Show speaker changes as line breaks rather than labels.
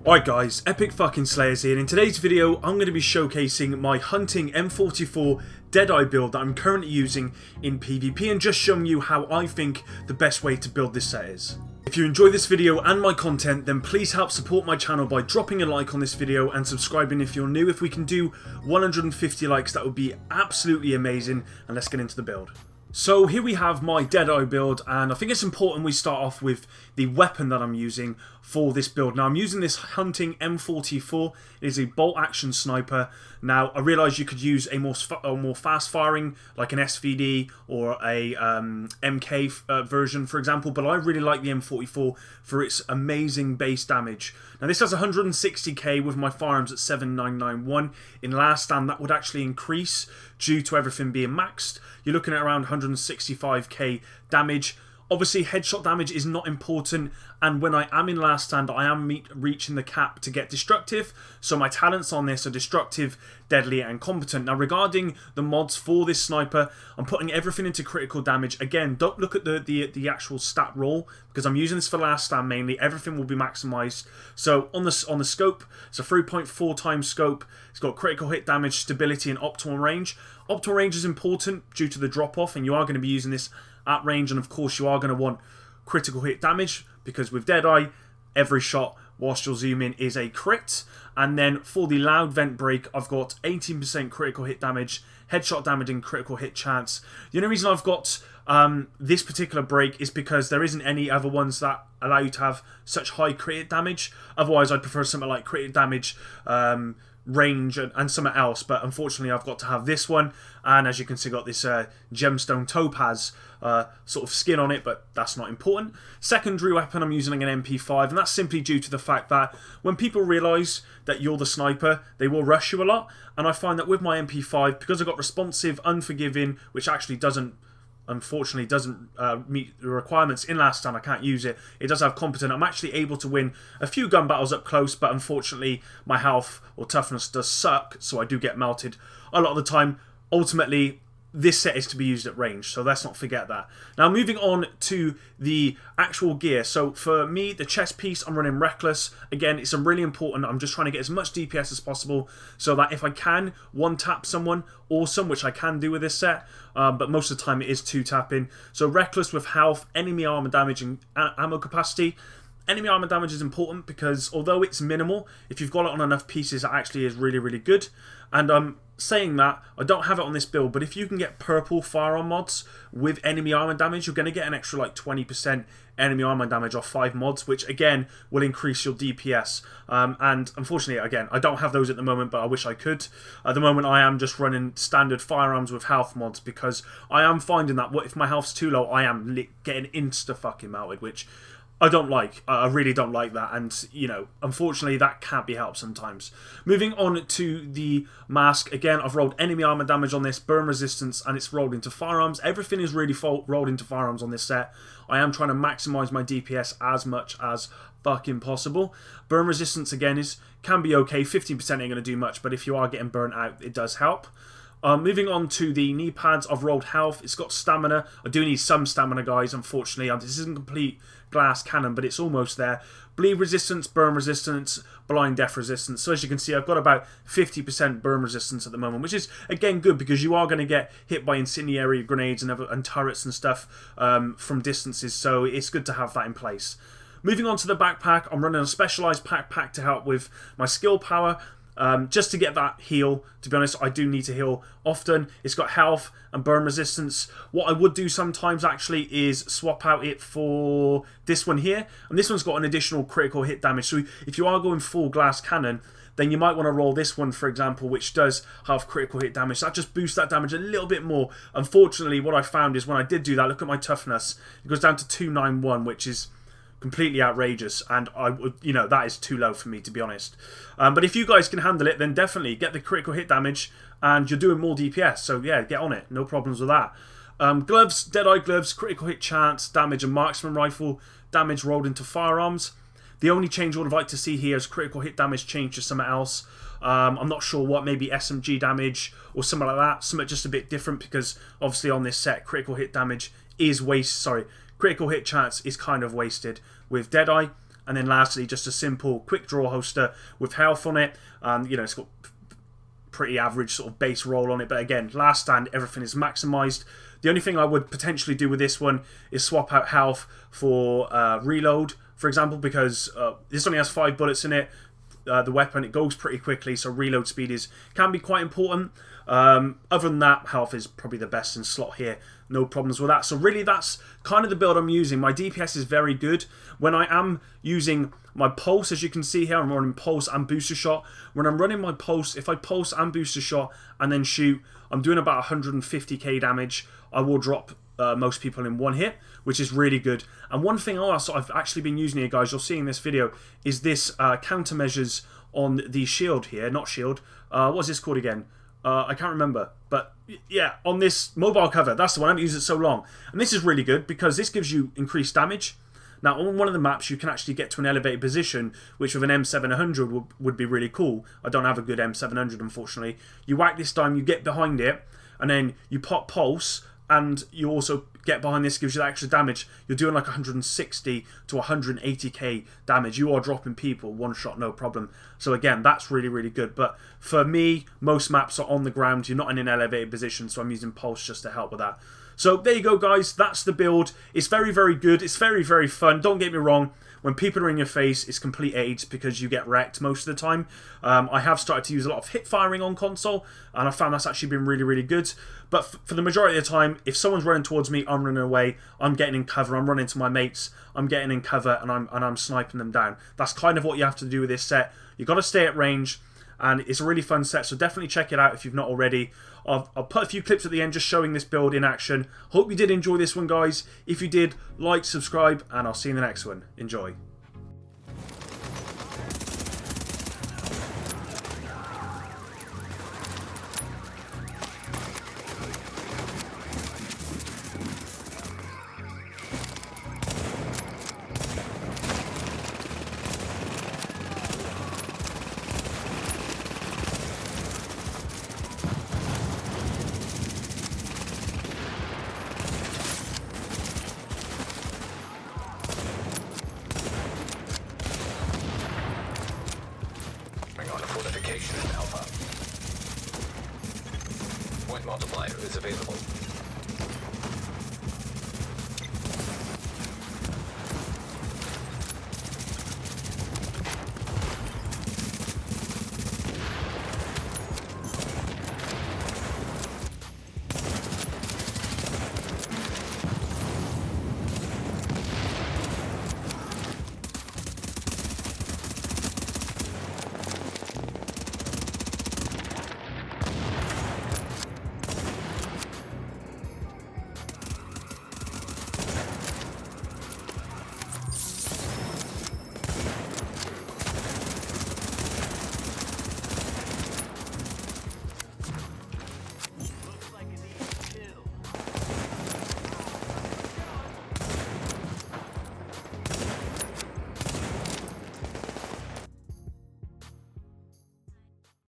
Alright guys, Epic fucking Slayers here, and in today's video I'm going to be showcasing my hunting M44 Deadeye build that I'm currently using in PvP and just showing you how I think the best way to build this set is. If you enjoy this video and my content, then please help support my channel by dropping a like on this video and subscribing if you're new. If we can do 150 likes, that would be absolutely amazing, and let's get into the build. So here we have my Deadeye build, and I think it's important we start off with the weapon that I'm using for this build. Now I'm using this hunting M44. It is a bolt action sniper. Now I realise you could use a more fast firing like an SVD or a MK version for example, but I really like the M44 for its amazing base damage. Now this has 160k with my firearms at 7991. In last stand that would actually increase due to everything being maxed. You're looking at around 165k damage. Obviously headshot damage is not important, and when I am in last stand I am reaching the cap to get destructive, so my talents on this are destructive, deadly and competent. Now regarding the mods for this sniper, I'm putting everything into critical damage. Again, don't look at the actual stat roll because I'm using this for last stand mainly. Everything will be maximized. So on the scope, it's a 3.4 times scope. It's got critical hit damage, stability and optimal range. Optimal range is important due to the drop off, and you are going to be using this at range, and of course you are going to want critical hit damage because with Deadeye every shot whilst you're zooming is a crit. And then for the loud vent break I've got 18% critical hit damage, headshot damage and critical hit chance. The only reason I've got this particular break is because there isn't any other ones that allow you to have such high crit hit damage. Otherwise I'd prefer something like crit hit damage, range and something else, but unfortunately I've got to have this one, and as you can see got this gemstone topaz sort of skin on it, but that's not important. Secondary weapon I'm using an MP5, and that's simply due to the fact that when people realise that you're the sniper they will rush you a lot, and I find that with my MP5, because I've got responsive, unforgiving, which actually unfortunately doesn't meet the requirements in last stand, I can't use it. It does have competent. I'm actually able to win a few gun battles up close, but unfortunately my health or toughness does suck, so I do get melted a lot of the time. Ultimately this set is to be used at range, so let's not forget that. Now moving on to the actual gear. So for me, the chest piece, I'm running Reckless. Again, it's really important. I'm just trying to get as much DPS as possible so that if I can one-tap someone, awesome, which I can do with this set, but most of the time it is two-tapping. So Reckless with health, enemy armor damage and ammo capacity. Enemy armor damage is important because although it's minimal, if you've got it on enough pieces it actually is really, really good. And saying that, I don't have it on this build, but if you can get purple firearm mods with enemy armor damage, you're going to get an extra like 20% enemy armor damage off 5 mods, which again will increase your DPS. And unfortunately, again, I don't have those at the moment, but I wish I could. At the moment I am just running standard firearms with health mods because I am finding that if my health's too low I am getting insta fucking melted, which I don't like. I really don't like that, and you know, unfortunately that can't be helped sometimes. Moving on to the mask, again I've rolled enemy armor damage on this, burn resistance, and it's rolled into firearms. Everything is really rolled into firearms on this set. I am trying to maximize my DPS as much as fucking possible. Burn resistance again can be okay, 15% ain't going to do much, but if you are getting burnt out it does help. Moving on to the knee pads, I've rolled health. It's got stamina. I do need some stamina, guys, unfortunately. This isn't complete glass cannon, but it's almost there. Bleed resistance, burn resistance, blind death resistance. So as you can see, I've got about 50% burn resistance at the moment, which is, again, good because you are going to get hit by incendiary grenades and turrets and stuff from distances, so it's good to have that in place. Moving on to the backpack, I'm running a specialised backpack to help with my skill power. Just to get that heal. To be honest, I do need to heal often. It's got health and burn resistance. What I would do sometimes actually is swap out it for this one here, and this one's got an additional critical hit damage. So if you are going full glass cannon, then you might want to roll this one, for example, which does have critical hit damage. That just boosts that damage a little bit more. Unfortunately, what I found is when I did do that, look at my toughness, it goes down to 291, which is completely outrageous, and I would, you know, that is too low for me, to be honest. But if you guys can handle it, then definitely get the critical hit damage, and you're doing more DPS. So yeah, get on it. No problems with that. Gloves, Deadeye gloves, critical hit chance, damage and marksman rifle, damage rolled into firearms. The only change I would like to see here is critical hit damage change to something else. I'm not sure what, maybe SMG damage or something like that. Something just a bit different because obviously on this set, critical hit damage is critical hit chance is kind of wasted with Deadeye. And then lastly, just a simple quick draw holster with health on it. And, you know, it's got pretty average sort of base roll on it. But again, last stand, everything is maximized. The only thing I would potentially do with this one is swap out health for reload, for example, because this only has 5 bullets in it. The weapon, it goes pretty quickly, so reload speed can be quite important. Other than that, health is probably the best in slot here. No problems with that. So really, that's kind of the build I'm using. My DPS is very good. When I am using my pulse, as you can see here, I'm running pulse and booster shot. When I'm running my pulse, if I pulse and booster shot and then shoot, I'm doing about 150k damage. I will drop most people in 1 hit, which is really good. And one thing also I've actually been using here, guys, you'll see in this video, is this countermeasures on the shield here. Not shield. What's this called again? I can't remember. But yeah, on this mobile cover, that's the one. I haven't used it so long. And this is really good because this gives you increased damage. Now, on one of the maps, you can actually get to an elevated position, which with an M700 would be really cool. I don't have a good M700, unfortunately. You whack this time, you get behind it, and then you pop pulse, and you also get behind this, gives you that extra damage. You're doing like 160 to 180k damage. You are dropping people one shot, no problem. So again, that's really, really good. But for me, most maps are on the ground. You're not in an elevated position, so I'm using pulse just to help with that. So there you go, guys. That's the build. It's very, very good. It's very, very fun. Don't get me wrong. When people are in your face, it's complete AIDS because you get wrecked most of the time. I have started to use a lot of hip firing on console, and I found that's actually been really, really good. But for the majority of the time, if someone's running towards me, I'm running away. I'm getting in cover. I'm running to my mates. I'm getting in cover, and I'm sniping them down. That's kind of what you have to do with this set. You've got to stay at range, and it's a really fun set, so definitely check it out if you've not already. I'll put a few clips at the end just showing this build in action. Hope you did enjoy this one, guys. If you did, like, subscribe, and I'll see you in the next one. Enjoy.
Fortification in Alpha. Point multiplier is available.